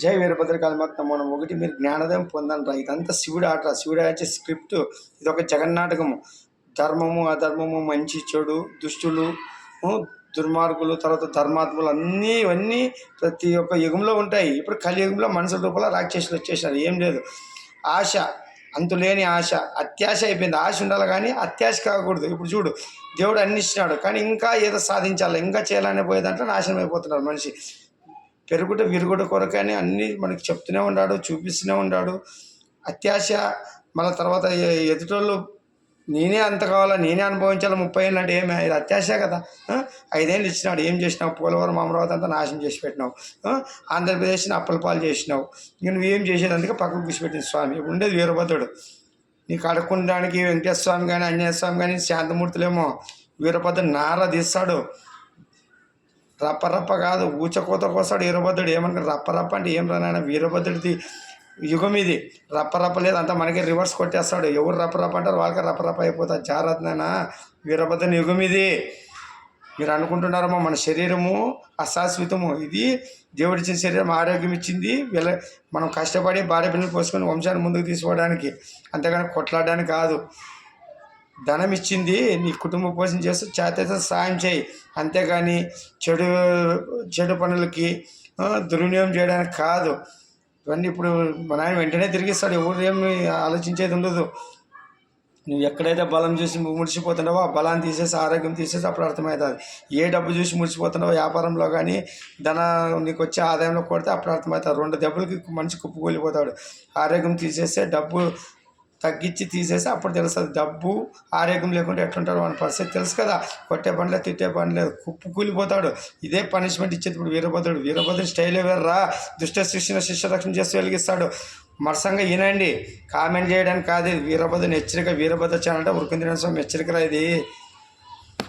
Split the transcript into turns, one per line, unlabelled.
జై వీరభద్రకాళి మొత్తం మనం ఒకటి మీరు జ్ఞానోదయం పొందండి. ఇదంతా శివుడు ఆట. శివుడు ఆచే స్క్రిప్ట్. ఇది ఒక జగన్నాటకము. ధర్మము అధర్మము, మంచి చెడు, దుష్టులు, దుర్మార్గులు, తర్వాత ధర్మాత్ములు అన్నీ ఇవన్నీ ప్రతి ఒక్క యుగంలో ఉంటాయి. ఇప్పుడు కలియుగంలో మనుషుల రూపంలో రాక్షసులు వచ్చేసినారు. ఏం లేదు, ఆశ, అంతులేని ఆశ, అత్యాశ అయిపోయింది. ఆశ ఉండాలి కానీ అత్యాశ కాకూడదు. ఇప్పుడు చూడు, దేవుడు అన్ని ఇచ్చినాడు కానీ ఇంకా ఏదో సాధించాలి, ఇంకా చేయాలనే పోయే దాంట్లో నాశనం అయిపోతున్నారు మనిషి. పెరుగుట విరుగుట కొరకని అన్నీ మనకి చెప్తూనే ఉన్నాడు, చూపిస్తూనే ఉన్నాడు. అత్యాశ, మళ్ళీ తర్వాత ఎదుటోళ్ళు నేనే అంత కావాలా, నేనే అనుభవించాలి 30 ఏళ్ళు అంటే ఏమి, ఇది అత్యాశ కదా. 5 ఏళ్ళు ఇచ్చినాడు, ఏం చేసినావు? పోలవరం అమరావతి అంతా నాశనం చేసి పెట్టినావు. ఆంధ్రప్రదేశ్ని అప్పల పాలు చేసినావు. ఇంక నువ్వేం చేసేది? అందుకే పక్కకు కూర్చిపెట్టింది స్వామి. ఇప్పుడు ఉండేది వీరభద్రుడు. నీకు అడుక్కుండానికి వెంకటేశ్వర స్వామి కానీ ఆంజనేయ స్వామి కానీ శాంతమూర్తులేమో వీరభద్రుడు నారా తీస్తాడు. రప్పరప్ప కాదు, ఊచకోత కోస్తాడు వీరభద్రుడు. ఏమనుకో రప్పరప్ప అంటే ఏం రానైనా వీరభద్రుడిది యుగం ఇది. రప్పరప్ప లేదు, అంతా మనకి రివర్స్ కొట్టేస్తాడు. ఎవరు రప్పరప్ప అంటారు వాళ్ళకి రప్పరప్ప అయిపోతారు. జాగ్రత్తనైనా వీరభద్రుని యుగం ఇది. మీరు అనుకుంటున్నారమ్మా మన శరీరము అశాశ్వతము. ఇది దేవుడిచ్చిన శరీరం, ఆరోగ్యం ఇచ్చింది. మనం కష్టపడి భార్య పిల్లలు పోసుకొని వంశాన్ని ముందుకు తీసుకోవడానికి, అంతేగాని కొట్లాడడానికి కాదు. ధనం ఇచ్చింది నీ కుటుంబ పోషణ చేస్తూ చేత సాయం చేయి, అంతేగాని చెడు పనులకి దుర్వినియోగం చేయడానికి కాదు. ఇవన్నీ ఇప్పుడు మన ఆయన వెంటనే తిరిగిస్తాడు. ఎవరు ఏమి ఆలోచించేది ఉండదు. నువ్వు ఎక్కడైతే బలం చూసి ముడిచిపోతున్నావో ఆ బలాన్ని తీసేసి ఆరోగ్యం తీసేసి అప్పుడు అర్థమవుతుంది. ఏ డబ్బు చూసి ముడిచిపోతున్నావో వ్యాపారంలో కానీ నీకు వచ్చే ఆదాయంలో కొడితే అప్పుడు అర్థమవుతుంది. 2 దెబ్బలకి మనిషి కుప్పకూలిపోతాడు. ఆరోగ్యం తీసేస్తే డబ్బు తగ్గించి తీసేసి అప్పుడు తెలుస్తుంది. డబ్బు ఆరోగ్యం లేకుండా ఎట్లుంటాడు మన పరిస్థితి తెలుసు కదా. కొట్టే పని లేదు, తిట్టే పని లేదు, కూలిపోతాడు. ఇదే పనిష్మెంట్ ఇచ్చేది ఇప్పుడు వీరభద్రుడు. వీరభద్రుడు స్టైలే వేర్రా. దుష్ట శిక్షణ శిష్య రక్షణ చేసి వెలిగిస్తాడు. మరసంగా వినండి, కామెంట్ చేయడానికి కాదు. వీరభద్రుని హెచ్చరిక. వీరభద్ర ఛానల్ అంటే ఉరుకుందిన స్వామి హెచ్చరికరా ఇది.